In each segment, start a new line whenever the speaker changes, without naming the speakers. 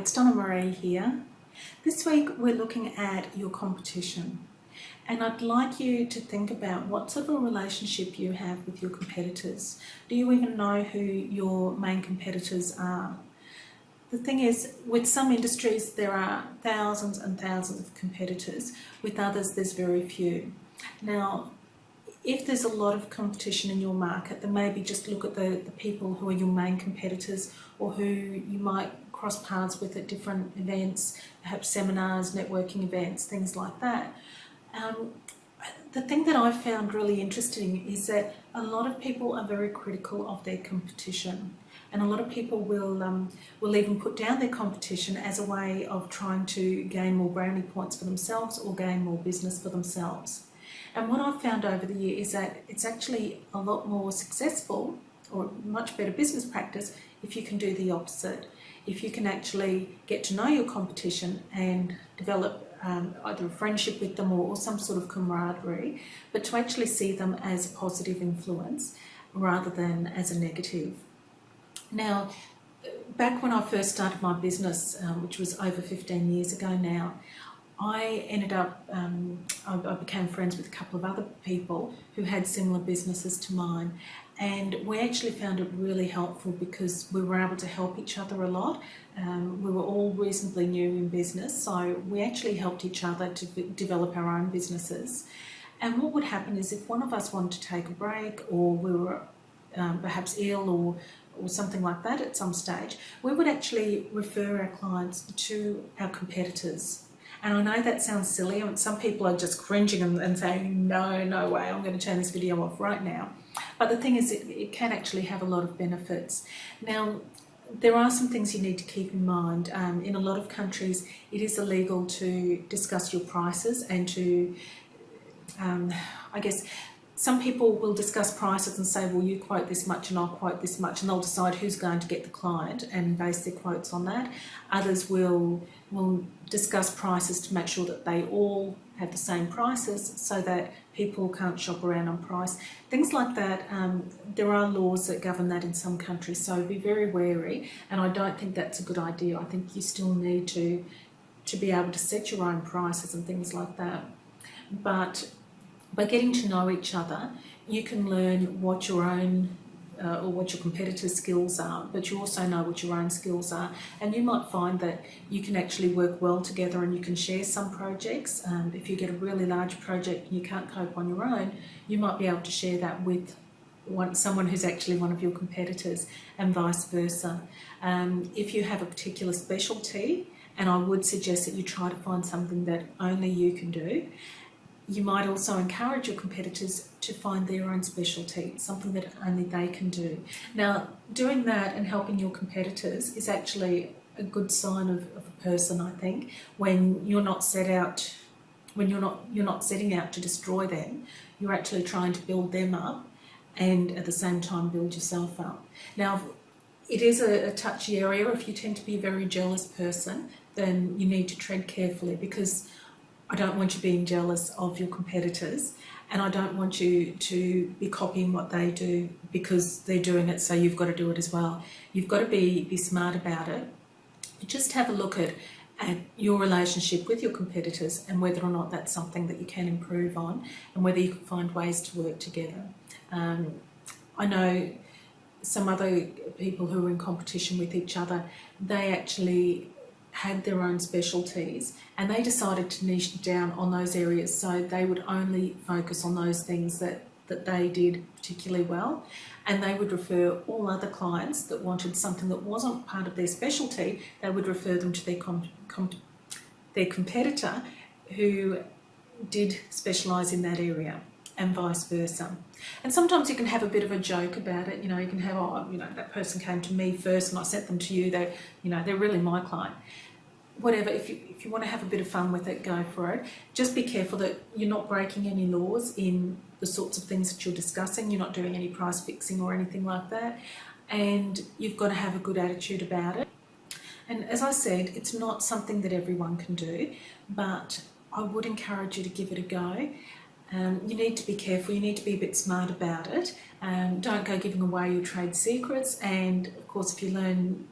it's Donna-Marie here. This week we're looking at your competition, and I'd like you to think about what sort of a relationship you have with your competitors. Do you even know who your main competitors are? The thing is, with some industries there are thousands and thousands of competitors, with others there's very few. Now, if there's a lot of competition in your market, then maybe just look at the people who are your main competitors or who you might cross paths with at different events, perhaps seminars, networking events, things like that. The thing that I've found really interesting is that a lot of people are very critical of their competition, and a lot of people will even put down their competition as a way of trying to gain more brownie points for themselves or gain more business for themselves. And what I've found over the year is that it's actually a lot more successful or much better business practice if you can do the opposite. If you can actually get to know your competition and develop either a friendship with them or some sort of camaraderie, but to actually see them as a positive influence rather than as a negative. Now, back when I first started my business, which was over 15 years ago now, I ended up, I became friends with a couple of other people who had similar businesses to mine, and we actually found it really helpful because we were able to help each other a lot. We were all reasonably new in business, so we actually helped each other to develop our own businesses. And what would happen is if one of us wanted to take a break, or we were perhaps ill or something like that at some stage, we would actually refer our clients to our competitors. And I know that sounds silly, and some people are just cringing and saying, no way, I'm going to turn this video off right now. But the thing is, it can actually have a lot of benefits. Now, there are some things you need to keep in mind. In a lot of countries, it is illegal to discuss your prices and to, I guess, some people will discuss prices and say, well, you quote this much and I'll quote this much, and they'll decide who's going to get the client and base their quotes on that. Others will discuss prices to make sure that they all have the same prices so that people can't shop around on price. Things like that, there are laws that govern that in some countries, so be very wary, and I don't think that's a good idea. I think you still need to be able to set your own prices and things like that. But by getting to know each other, you can learn what your own or what your competitors' skills are, but you also know what your own skills are, and you might find that you can actually work well together and you can share some projects. If you get a really large project and you can't cope on your own, you might be able to share that with someone who's actually one of your competitors, and vice versa. If you have a particular specialty, and I would suggest that you try to find something that only you can do, you might also encourage your competitors to find their own specialty, something that only they can do. Now, doing that and helping your competitors is actually a good sign of a person, I think, when you're not setting out to destroy them. You're actually trying to build them up and at the same time build yourself up. Now, it is a touchy area. If you tend to be a very jealous person, then you need to tread carefully, because I don't want you being jealous of your competitors, and I don't want you to be copying what they do because they're doing it, so you've got to do it as well. You've got to be smart about it. Just have a look at your relationship with your competitors and whether or not that's something that you can improve on, and whether you can find ways to work together. I know some other people who are in competition with each other, they actually had their own specialties, and they decided to niche down on those areas, so they would only focus on those things that they did particularly well, and they would refer all other clients that wanted something that wasn't part of their specialty, they would refer them to their competitor who did specialise in that area, and vice versa. And sometimes you can have a bit of a joke about it. You can have, that person came to me first and I sent them to you. They're really my client. Whatever, if you want to have a bit of fun with it, go for it. Just be careful that you're not breaking any laws in the sorts of things that you're discussing. You're not doing any price fixing or anything like that. And you've got to have a good attitude about it. And as I said, it's not something that everyone can do, but I would encourage you to give it a go. You need to be careful, you need to be a bit smart about it. Don't go giving away your trade secrets, and of course if you learn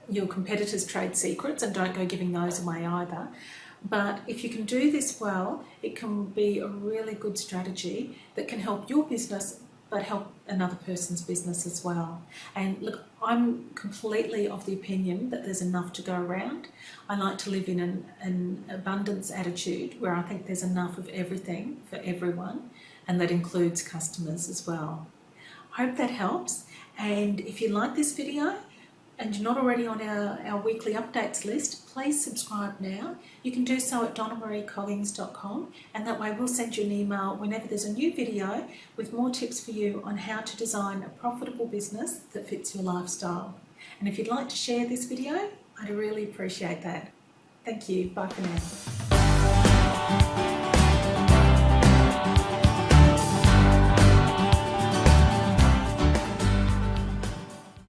your competitors' trade secrets, and don't go giving those away either. But if you can do this well, it can be a really good strategy that can help your business but help another person's business as well. And look, I'm completely of the opinion that there's enough to go around. I like to live in an abundance attitude where I think there's enough of everything for everyone, and that includes customers as well. I hope that helps, and if you like this video and you're not already on our weekly updates list, please subscribe now. You can do so at donnamarie.collings.com, and that way we'll send you an email whenever there's a new video with more tips for you on how to design a profitable business that fits your lifestyle. And if you'd like to share this video, I'd really appreciate that. Thank you. Bye for now.